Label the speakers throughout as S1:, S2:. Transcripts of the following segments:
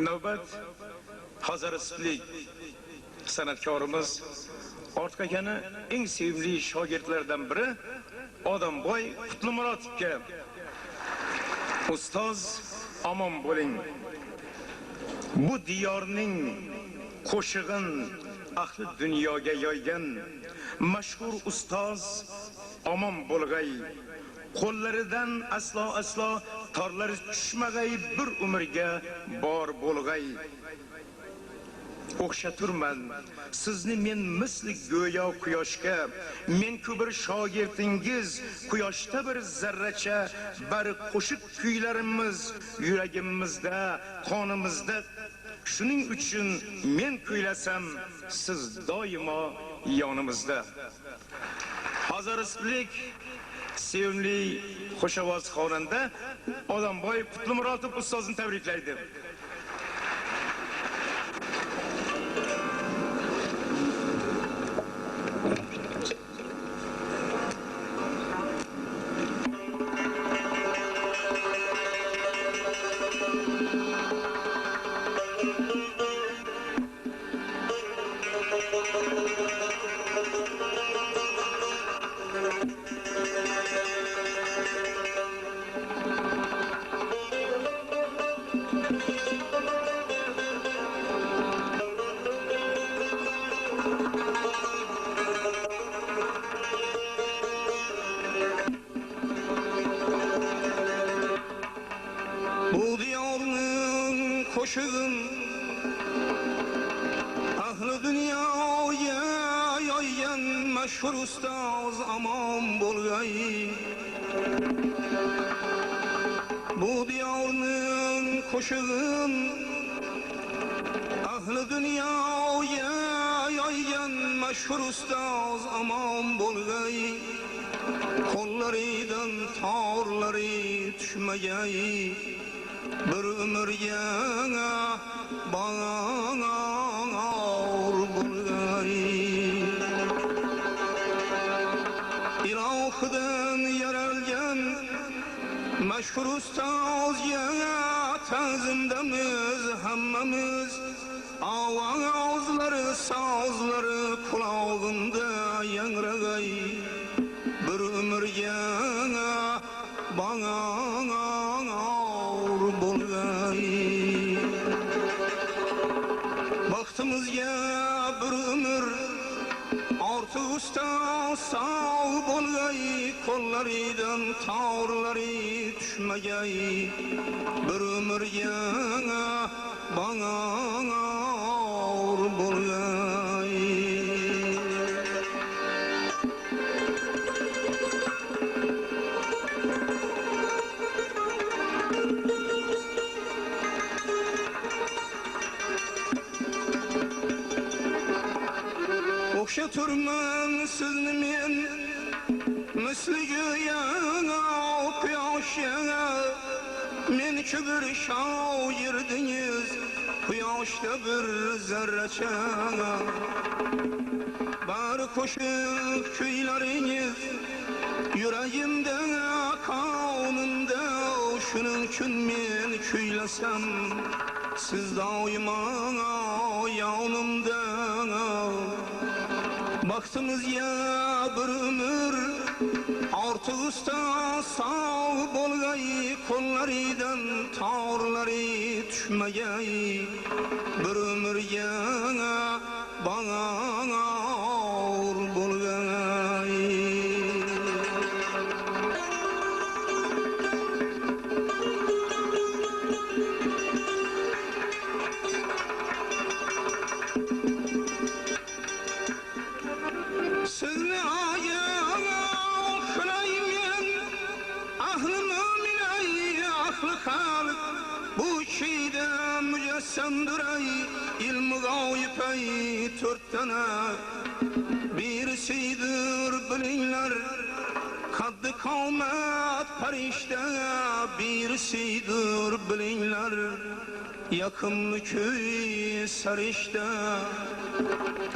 S1: Navbat Hazar Splik san'atkorimiz ortqagani eng sevimli shogirdlardan biri Odamboy Qutlumirotovga ustoz omon bo'ling. Bu diyorning qo'shig'in ahli dunyoga yoygan mashhur ustoz omon bo'lg'ay. Qo'llaridan aslo torlari tushmag'ay, bir umrga bor bo'lg'ay. O'xshaturman sizni men misli go'yo quyoshga, men ku bir shogirdingiz, quyoshda bir zarracha, bari qo'shiq kuylarimiz yuragimizda, qonimizda. Shuning uchun men kuylasam, siz doimo yonimizda. Hazar Splik sevimli qo'shovoz xonanda Odamboy Qutlumirotov ustozni tabriklaydi.
S2: Qo'shig'im ahli dunyoga yoygan mashhur ustoz omon bo'lg'ay. Bu diyorning qo'shig'im ahli dunyoga yoygan mashhur ustoz omon bo'lg'ay. Qo'llaridan torlari tushmagay, bir umrga bağır bulgay. İlahidan yaralgan mashhur ustozga ta'zimdamiz hammamiz. Ovozlari, sozlari qulog'imda yangragay, bir umrga bağır bulgay. Baxtimizga bir umr ortiq ustoz sog' bo'lgay. Qo'llaridan torlari tushmagay, bir umrga bağır bulgay. O'xshaturman sizni men misli go'yo quyoshga, men ku bir shogirdingiz, quyoshda bir zarracha. Bari qo'shiq kuylaringiz yuragimda, qonimda. Shuning uchun men kuylasam, siz doimo yonimda. Baxtimizga bir umr ortiq ustoz sog' bo'lgay. Qo'llaridan torlari tushmagay, bir umrga bağır bulgay. Sizni ayağa oxlaymen, ahli mo'minay, ahli xalq. Bu şeyde mücessemdir ay, ilmi g'oyib ay to'rttana. Birisidir bilinglar, qaddi qomat farishta. Birisidir bilinglar, yaqinli kuy sarishta.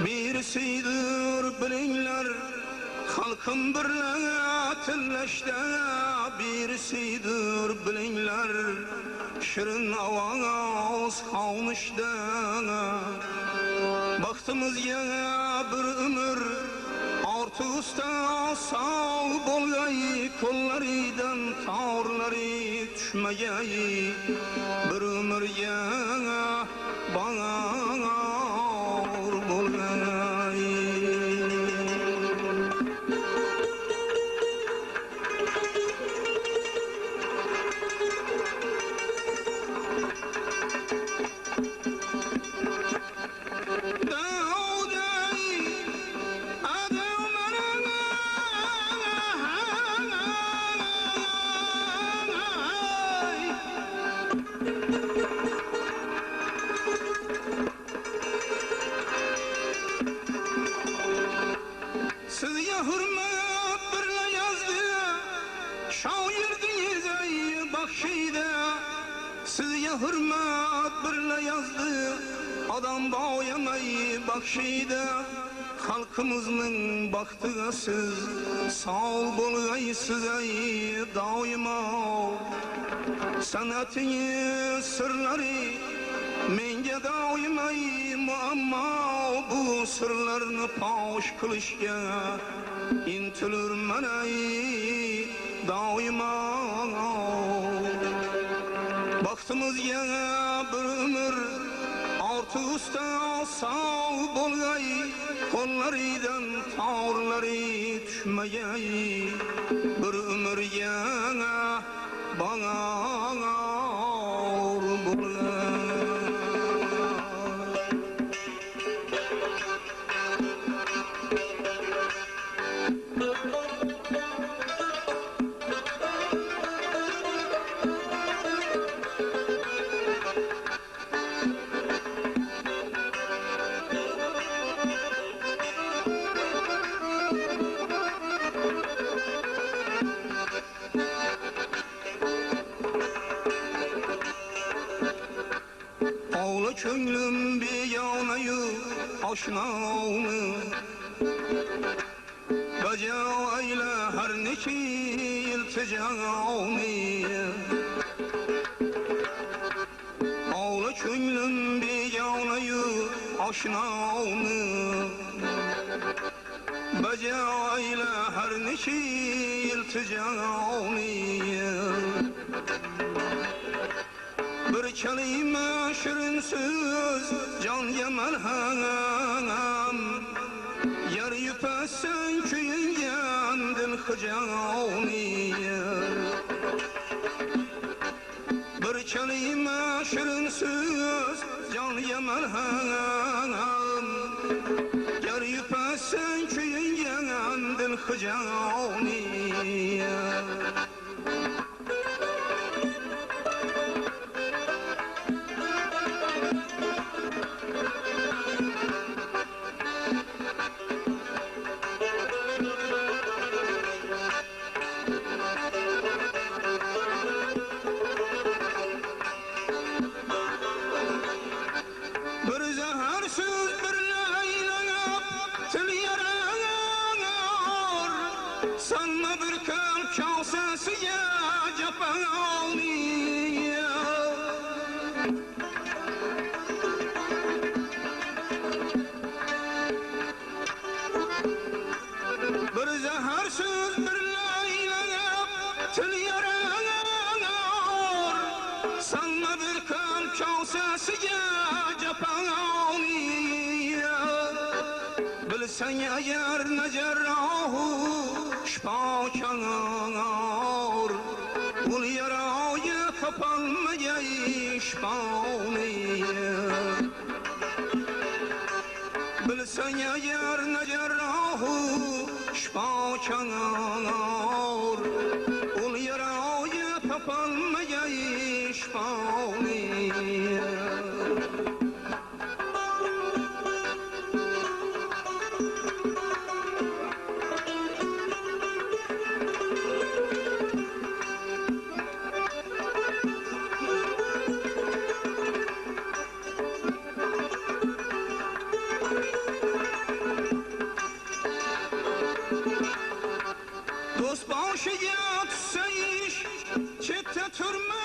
S2: Birisidir bilinglar, xalqim birga tillashda. Birisidir bilinglar, Şirin avaz kavuştu. Baktımız ya bir ömür Artığısta sağ bolgay Kollarıdan tağırları düşmegay Bir ömür ya bana bolgay Sizge hürmet birle yazdı Şairdiniz ey bakşide Sizge hürmet birle yazdı Adam boyamay bakşide Halkımızın baktığı siz Sağ bolgaysiz ey daima Sanatini sırları Menge daima muamma Bu sırlarını paş kılışga İntilür menay daima Baktımız ya bir ömür Artığısta sağ bolgay Kollarıdan tağırları düşmegay Bir ömür ya bana bolgay Ağla köngülüm bir yanayı aşnağını Baca eyle her neki ilticağını Ağla köngülüm bir yanayı aşnağını Baca eyle her neki ilticağını Bir kelime şirin söz can yemel hem Yer yüpesen köyüngen dil hıcani Bir kelime şirin söz can yemel hem Yer yüpesen köyüngen dil hıcani Bir zahar söz bir laylap til yarar Sanma bir kalp kasesiye cepani Bir zahar söz bir laylap til yarar Sanma bir kalp kasesiye Bilsen eğer ne cerrahı şifa çağır Ul yarayı kapanmaya şifani Bilsen eğer ne cerrahı şifa çağır Ul yarayı kapanmaya şifani Dost başıya tutsa iş, çekte turma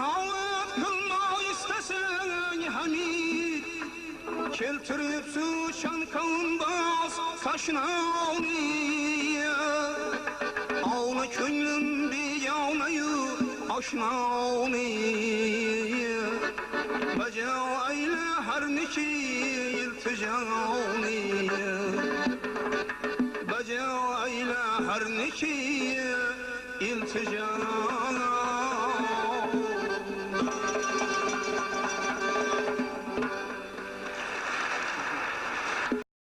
S2: Qanoat qilma istasang hamid keltirib suchan kanbas taşnavni Ağla könlüm beyanayı aşnavni Baca eyle her neki ilticani Baca eyle her neki ilticani